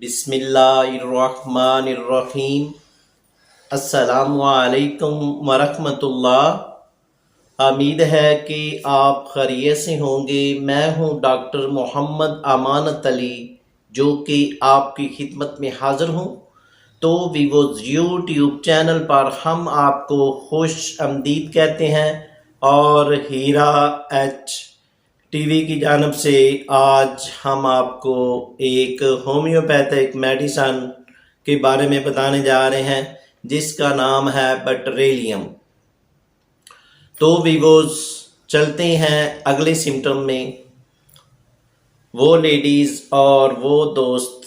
बिस्मिल्लाहिर्रहमानिर्रहीम। अस्सलामुअलैकुम वरहमतुल्लाह। उम्मीद है कि आप खैरियत से होंगे। मैं हूं डॉक्टर मोहम्मद अमानत अली, जो कि आपकी खिदमत में हाज़िर हूं। तो वीवोज़ यूट्यूब चैनल पर हम आपको खुश आमदीद कहते हैं और हीरा एच टीवी की जानब से आज हम आपको एक होम्योपैथिक मेडिसन के बारे में बताने जा रहे हैं, जिसका नाम है बटरेलियम। तो वीवोज़ चलते हैं अगले सिम्टम में। वो लेडीज़ और वो दोस्त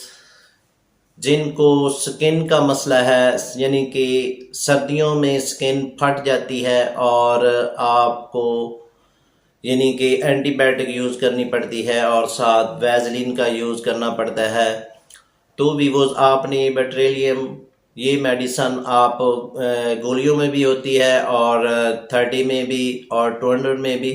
जिनको स्किन का मसला है, यानी कि सर्दियों में स्किन फट जाती है और आपको यानी कि एंटीबायोटिक यूज़ करनी पड़ती है और साथ वैसलीन का यूज़ करना पड़ता है, तो वीवोज़ आपने बटरेलियम ये मेडिसन आप गोलियों में भी होती है और 30 में भी और 200 में भी।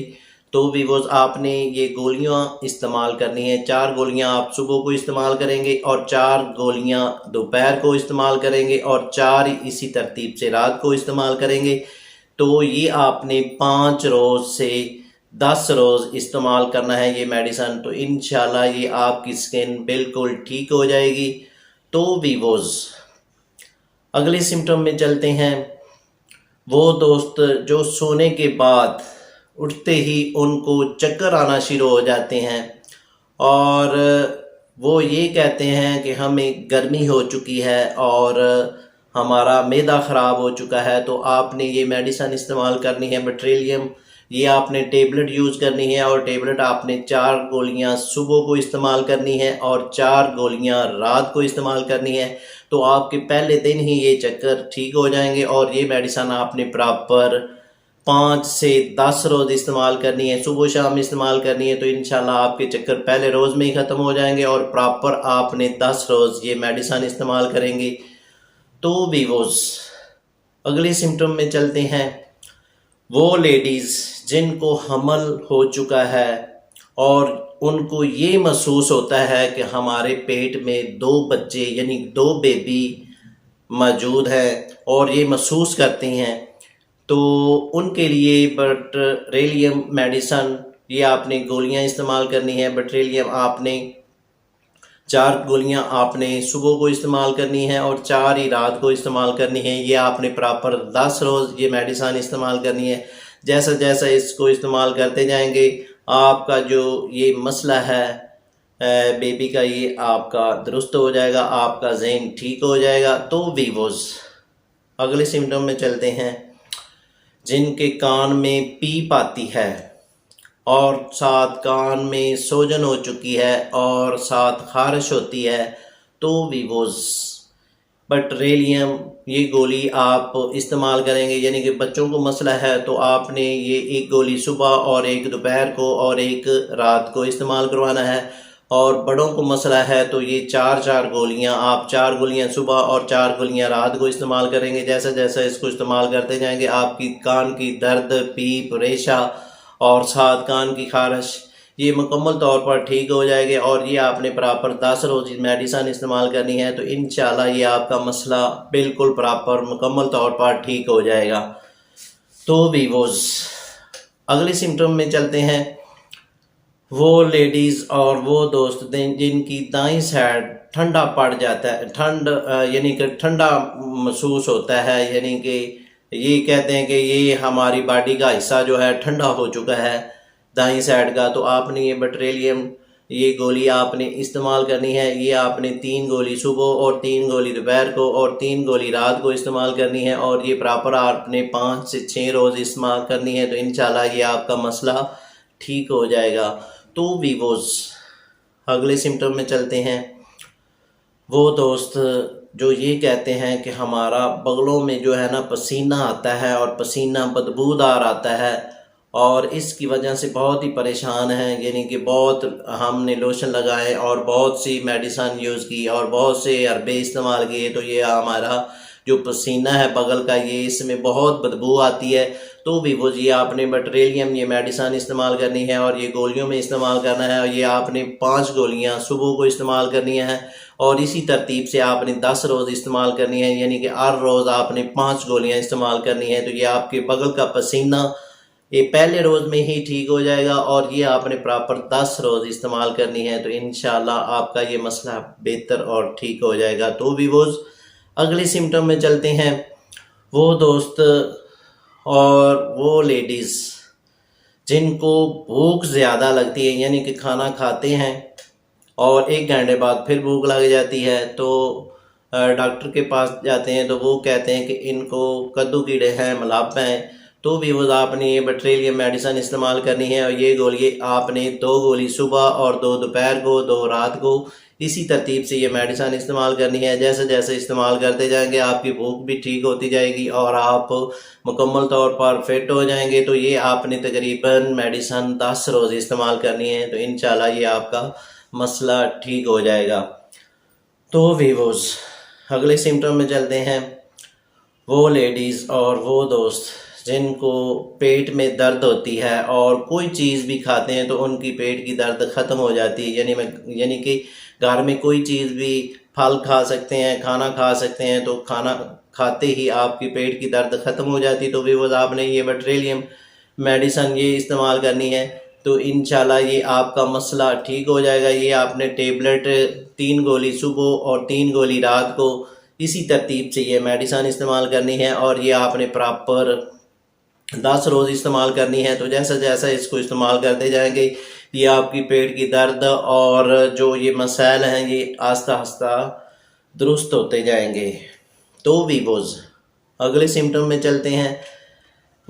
तो वीवोज़ आपने ये गोलियां इस्तेमाल करनी है। 4 गोलियां आप सुबह को इस्तेमाल करेंगे और 4 गोलियां दोपहर को इस्तेमाल करेंगे और 4 इसी तरतीब से रात को इस्तेमाल करेंगे। तो ये आपने 5 रोज़ से 10 रोज़ इस्तेमाल करना है ये मेडिसन। तो इंशाल्लाह ये आपकी स्किन बिल्कुल ठीक हो जाएगी। तो वीवोज़ अगले सिम्टम में चलते हैं। वो दोस्त जो सोने के बाद उठते ही उनको चक्कर आना शुरू हो जाते हैं और वो ये कहते हैं कि हमें गर्मी हो चुकी है और हमारा मैदा ख़राब हो चुका है, तो आपने ये मेडिसन इस्तेमाल करनी है बटरेलियम। ये आपने टेबलेट यूज़ करनी है और टेबलेट आपने 4 गोलियां सुबह को इस्तेमाल करनी है और 4 गोलियां रात को इस्तेमाल करनी है। तो आपके पहले दिन ही ये चक्कर ठीक हो जाएंगे और ये मेडिसन आपने प्रॉपर 5 से 10 रोज़ इस्तेमाल करनी है, सुबह शाम इस्तेमाल करनी है। तो इंशाल्लाह आपके चक्कर पहले रोज़ में ही ख़त्म हो जाएंगे और प्रॉपर आपने 10 रोज़ ये मेडिसन इस्तेमाल करेंगे। तो वीवोज़ अगले सिम्टम में चलते हैं। वो लेडीज़ जिनको हमल हो चुका है और उनको ये महसूस होता है कि हमारे पेट में 2 बच्चे यानी 2 बेबी मौजूद हैं और ये महसूस करती हैं, तो उनके लिए बटरेलियम मेडिसन ये आपने गोलियां इस्तेमाल करनी है। बटरेलियम आपने 4 गोलियां आपने सुबह को इस्तेमाल करनी है और 4 ही रात को इस्तेमाल करनी है। ये आपने प्रॉपर 10 रोज़ ये मेडिसन इस्तेमाल करनी है। जैसा जैसा इसको इस्तेमाल करते जाएंगे आपका जो ये मसला है बेबी का, ये आपका दुरुस्त हो जाएगा, आपका ज़हन ठीक हो जाएगा। तो वीवोज़ अगले सिम्टम में चलते हैं। जिनके कान में पीप आती है और साथ कान में सोजन हो चुकी है और साथ खारिश होती है, तो वीवोज़ बटरेलियम ये गोली आप इस्तेमाल करेंगे। यानी कि बच्चों को मसला है तो आपने ये एक गोली सुबह और एक दोपहर को और एक रात को इस्तेमाल करवाना है। और बड़ों को मसला है तो ये 4 गोलियां आप 4 गोलियां सुबह और 4 गोलियां रात को इस्तेमाल करेंगे। जैसा जैसा इसको इस्तेमाल करते जाएंगे आपकी कान की दर्द, पीप, रेशा और साथ कान की खारिश ये मुकम्मल तौर पर ठीक हो जाएगी। और ये आपने प्रॉपर 10 रोज़ मेडिसन इस्तेमाल करनी है। तो इंशाल्लाह ये आपका मसला बिल्कुल प्रॉपर मुकम्मल तौर पर ठीक हो जाएगा। तो वीवोज़ अगले सिम्टम में चलते हैं। वो लेडीज़ और वो दोस्त जिनकी दाईं साइड ठंडा पड़ जाता है, ठंड यानी कि ठंडा महसूस होता है, यानी कि ये कहते हैं कि ये हमारी बॉडी का हिस्सा जो है ठंडा हो चुका है दाईं साइड का, तो आपने ये बटरेलियम ये गोली आपने इस्तेमाल करनी है। ये आपने 3 गोली सुबह और 3 गोली दोपहर को और 3 गोली रात को इस्तेमाल करनी है और ये प्रॉपर आपने 5 से 6 रोज़ इस्तेमाल करनी है। तो इंशाल्लाह ये आपका मसला ठीक हो जाएगा। तो वीवोज़ अगले सिम्टम में चलते हैं। वो दोस्त जो ये कहते हैं कि हमारा बगलों में जो है ना पसीना आता है और पसीना बदबूदार आता है और इसकी वजह से बहुत ही परेशान हैं। यानी कि बहुत हमने लोशन लगाए और बहुत सी मेडिसन यूज़ की और बहुत से हर्बे इस्तेमाल किए, तो ये हमारा जो पसीना है बगल का ये इसमें बहुत बदबू आती है। तो भी वो ये आपने बटरेलियम ये मेडिसन इस्तेमाल करनी है और ये गोलियों में इस्तेमाल करना है। और ये आपने 5 गोलियां सुबह को इस्तेमाल करनी है और इसी तरतीब से आपने 10 रोज़ इस्तेमाल करनी है, यानी कि हर रोज़ आपने 5 गोलियां इस्तेमाल करनी है। तो ये आपके बगल का पसीना ये पहले रोज़ में ही ठीक हो जाएगा और ये आपने प्रॉपर 10 रोज़ इस्तेमाल करनी है। तो इंशाल्लाह आपका ये मसला बेहतर और ठीक हो जाएगा। तो व्यूअर्स, अगले सिम्टम में चलते हैं। वो दोस्त और वो लेडीज़ जिनको भूख ज़्यादा लगती है, यानी कि खाना खाते हैं और 1 घंटे बाद फिर भूख लग जाती है, तो डॉक्टर के पास जाते हैं तो वो कहते हैं कि इनको कद्दू कीड़े हैं, मलापा हैं। तो भी वो आपने ये बट्रेलियम मेडिसिन इस्तेमाल करनी है और ये गोली आपने 2 गोली सुबह और 2 दोपहर को, 2 रात को, इसी तरतीब से ये मेडिसिन इस्तेमाल करनी है। जैसे जैसे इस्तेमाल करते जाएंगे आपकी भूख भी ठीक होती जाएगी और आप मुकम्मल तौर पर फिट हो जाएंगे। तो ये आपने तकरीबन मेडिसिन 10 रोज़ इस्तेमाल करनी है। तो इंशाल्लाह ये आपका मसला ठीक हो जाएगा। तो वीवोज़, अगले सिम्टम में चलते हैं। वो लेडीज़ और वो दोस्त जिनको पेट में दर्द होती है और कोई चीज़ भी खाते हैं तो उनकी पेट की दर्द ख़त्म हो जाती है, यानी कि घर में कोई चीज़ भी, फल खा सकते हैं, खाना खा सकते हैं, तो खाना खाते ही आपकी पेट की दर्द ख़त्म हो जाती है। तो भी वो आपने ये बट्रेलियम मेडिसिन ये इस्तेमाल करनी है। तो इंशाल्लाह ये आपका मसला ठीक हो जाएगा। ये आपने टेबलेट 3 गोली सुबह और 3 गोली रात को, इसी तरतीब से ये मेडिसिन इस्तेमाल करनी है और ये आपने प्रॉपर 10 रोज़ इस्तेमाल करनी है। तो जैसा जैसा इसको इस्तेमाल करते जाएंगे ये आपकी पेट की दर्द और जो ये मसाइल हैं ये आस्ता आस्ता दुरुस्त होते जाएंगे। तो वीवोज़, अगले सिम्टम में चलते हैं।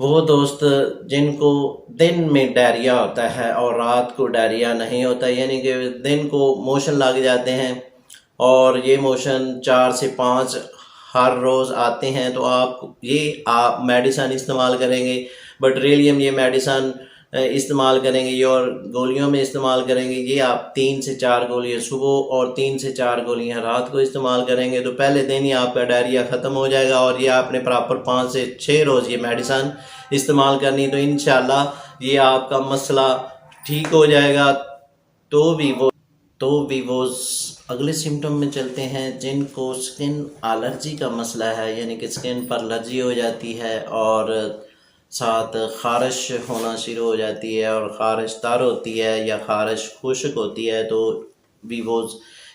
वो दोस्त जिनको दिन में डायरिया होता है और रात को डायरिया नहीं होता, यानी कि दिन को मोशन लग जाते हैं और ये मोशन 4 से 5 हर रोज़ आते हैं, तो आप मेडिसिन इस्तेमाल करेंगे, बट्रेलियम ये मेडिसिन इस्तेमाल करेंगे ये और गोलियों में इस्तेमाल करेंगे। ये आप 3 से 4 गोलियां सुबह और 3 से 4 गोलियां रात को इस्तेमाल करेंगे तो पहले दिन ही आपका डायरिया ख़त्म हो जाएगा और ये आपने प्रॉपर 5 से 6 रोज़ ये मेडिसिन इस्तेमाल करनी। तो इंशाल्लाह ये आपका मसला ठीक हो जाएगा। तो वीवोज़, अगले सिम्टम में चलते हैं। जिनको स्किन एलर्जी का मसला है, यानी कि स्किन पर एलर्जी हो जाती है और साथ ख़ारिश होना शुरू हो जाती है और ख़ारिश तर होती है या ख़ारिश खुश्क होती है, तो वीवोज़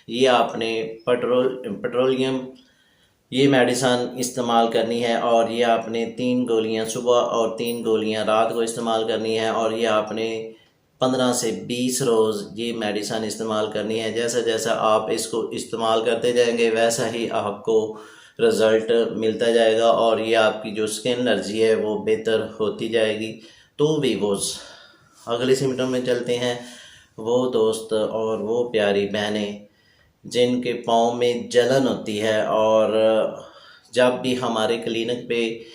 ये आपने पेट्रोलियम ये मेडिसिन इस्तेमाल करनी है और ये आपने 3 गोलियां सुबह और 3 गोलियां रात को इस्तेमाल करनी है और ये आपने 15 से 20 रोज़ ये मेडिसिन इस्तेमाल करनी है। जैसा जैसा आप इसको इस्तेमाल करते जाएंगे वैसा ही आपको रिज़ल्ट मिलता जाएगा और ये आपकी जो स्किन एलर्जी है वो बेहतर होती जाएगी। तो वीवोज़, अगले सिम्टम में चलते हैं। वो दोस्त और वो प्यारी बहनें जिनके पाँव में जलन होती है और जब भी हमारे क्लिनिक पे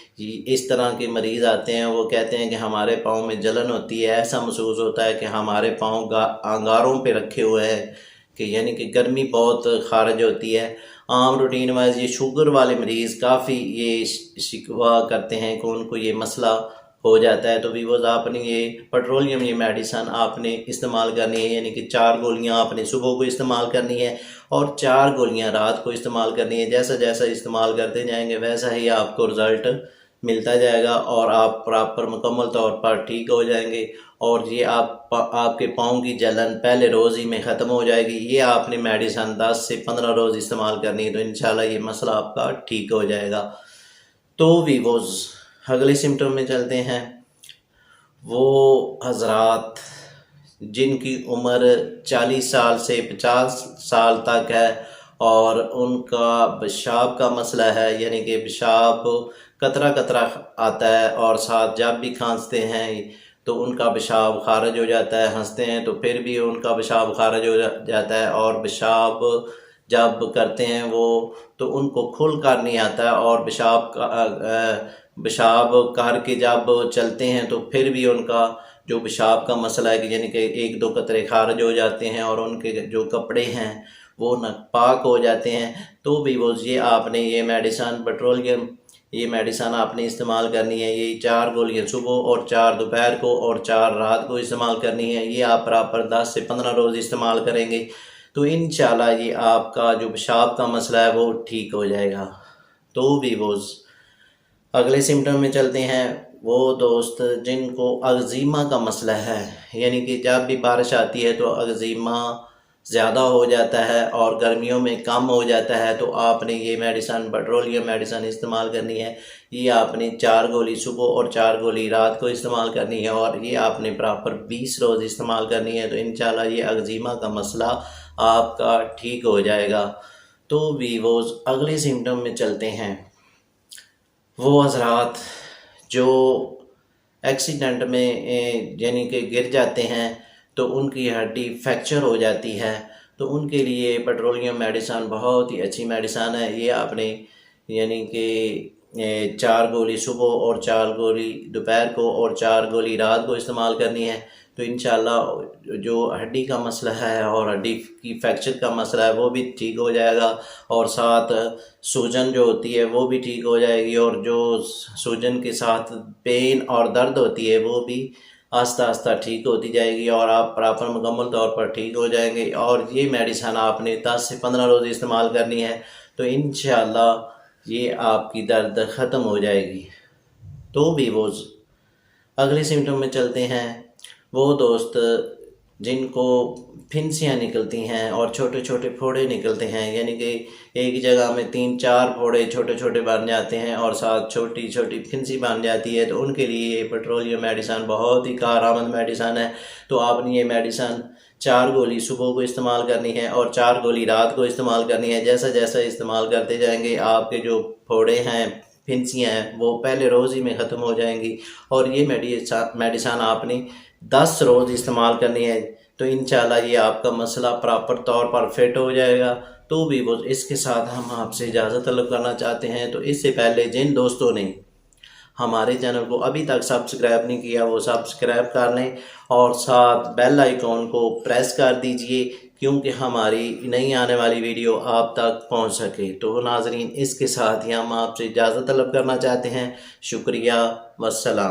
इस तरह के मरीज़ आते हैं वो कहते हैं कि हमारे पाँव में जलन होती है, ऐसा महसूस होता है कि हमारे पाँव अंगारों पे रखे हुए हैं, कि यानी कि गर्मी बहुत खारिज होती है। आम रूटीन वाइज ये शुगर वाले मरीज़ काफ़ी ये शिकवा करते हैं कि उनको ये मसला हो जाता है। तो वीवोज़ आपने ये पेट्रोलियम ये मेडिसिन आपने इस्तेमाल करनी है, यानी कि 4 गोलियां आपने सुबह को इस्तेमाल करनी है और 4 गोलियां रात को इस्तेमाल करनी है। जैसा जैसा इस्तेमाल करते जाएंगे वैसा ही आपको रिज़ल्ट मिलता जाएगा और आप प्रॉपर मुकम्मल तौर पर ठीक हो जाएंगे और ये आपके पाँव की जलन पहले रोज़ ही में ख़त्म हो जाएगी। ये आपने मेडिसिन 10 से 15 रोज़ इस्तेमाल करनी है, तो इंशाल्लाह ये मसला आपका ठीक हो जाएगा। तो वीवोज़, अगले सिम्टम में चलते हैं। वो हजरात जिनकी उम्र 40 साल से 50 साल तक है और उनका पेशाब का मसला है, यानी कि पेशाब कतरा कतरा आता है और साथ जब भी खांसते हैं तो उनका पेशाब खारिज हो जाता है, हंसते हैं तो फिर भी उनका पेशाब खारिज हो जाता है और पेशाब जब करते हैं वो तो उनको खुल कर नहीं आता है और पेशाब करके जब चलते हैं तो फिर भी उनका जो पेशाब का मसला है कि यानी कि 1-2 कतरे खारिज हो जाते हैं और उनके जो कपड़े हैं वो नापाक हो जाते हैं। तो भी वो ये आपने ये मेडिसिन पेट्रोलियम ये मेडिसिन आपने इस्तेमाल करनी है। ये 4 गोलियां सुबह और 4 दोपहर को और 4 रात को इस्तेमाल करनी है। ये आप प्रॉपर 10 से 15 रोज़ इस्तेमाल करेंगे। तो इंशाल्लाह ये आपका जो पेशाब का मसला है वो ठीक हो जाएगा। तो वीवोज़ अगले सिम्टम में चलते हैं। वो दोस्त जिनको अग्ज़ीमा का मसला है, यानी कि जब भी बारिश आती है तो अग्ज़ीमा ज़्यादा हो जाता है और गर्मियों में कम हो जाता है, तो आपने ये मेडिसन, पेट्रोलियम मेडिसन इस्तेमाल करनी है। ये आपने 4 गोली सुबह और 4 गोली रात को इस्तेमाल करनी है और ये आपने प्रॉपर 20 रोज़ इस्तेमाल करनी है। तो इंशाल्लाह ये अग्ज़ीमा का मसला आपका ठीक हो जाएगा। तो वीवोज़ अगले सिम्टम में चलते हैं। वो हज़रात जो एक्सीडेंट में यानी कि गिर जाते हैं तो उनकी हड्डी फ्रैक्चर हो जाती है, तो उनके लिए पेट्रोलियम मेडिसन बहुत ही अच्छी मेडिसन है। ये आपने यानी कि 4 गोली सुबह और 4 गोली दोपहर को और 4 गोली रात को इस्तेमाल करनी है। तो इंशाल्लाह जो हड्डी का मसला है और हड्डी की फ्रैक्चर का मसला है वो भी ठीक हो जाएगा और साथ सूजन जो होती है वो भी ठीक हो जाएगी और जो सूजन के साथ पेन और दर्द होती है वो भी आस्ता आस्ता ठीक होती जाएगी और आप प्रॉपर मुकम्मल तौर पर ठीक हो जाएंगे। और ये मेडिसन आपने 10 से 15 रोज़ इस्तेमाल करनी है, तो इंशाल्लाह ये आपकी दर्द ख़त्म हो जाएगी। तो वीवोज़ अगले सिम्टम में चलते हैं। वो दोस्त जिनको फिंसियाँ निकलती हैं और छोटे छोटे फोड़े निकलते हैं, यानी कि एक जगह में 3-4 फोड़े छोटे छोटे बन जाते हैं और साथ छोटी छोटी फिंसी बन जाती है, तो उनके लिए ये पेट्रोलियम मेडिसन बहुत ही कारआमद मेडिसन है। तो आपने ये मेडिसन 4 गोली सुबह को इस्तेमाल करनी है और 4 गोली रात को इस्तेमाल करनी है। जैसा जैसा इस्तेमाल करते जाएंगे आपके जो फोड़े हैं, फिंसियाँ हैं, वो पहले रोज़ ही में ख़त्म हो जाएंगी। और ये मेडिसन आपने 10 रोज़ इस्तेमाल करनी है, तो इंशाल्लाह ये आपका मसला प्रॉपर तौर पर फिट हो जाएगा। तो भी वो इसके साथ हम आपसे इजाज़त तलब करना चाहते हैं। तो इससे पहले जिन दोस्तों ने हमारे चैनल को अभी तक सब्सक्राइब नहीं किया वो सब्सक्राइब कर लें और साथ बेल आइकॉन को प्रेस कर दीजिए, क्योंकि हमारी नई आने वाली वीडियो आप तक पहुंच सके। तो नाजरीन, इसके साथ ही हम आपसे इजाज़त तलब करना चाहते हैं। शुक्रिया, वस्सलाम।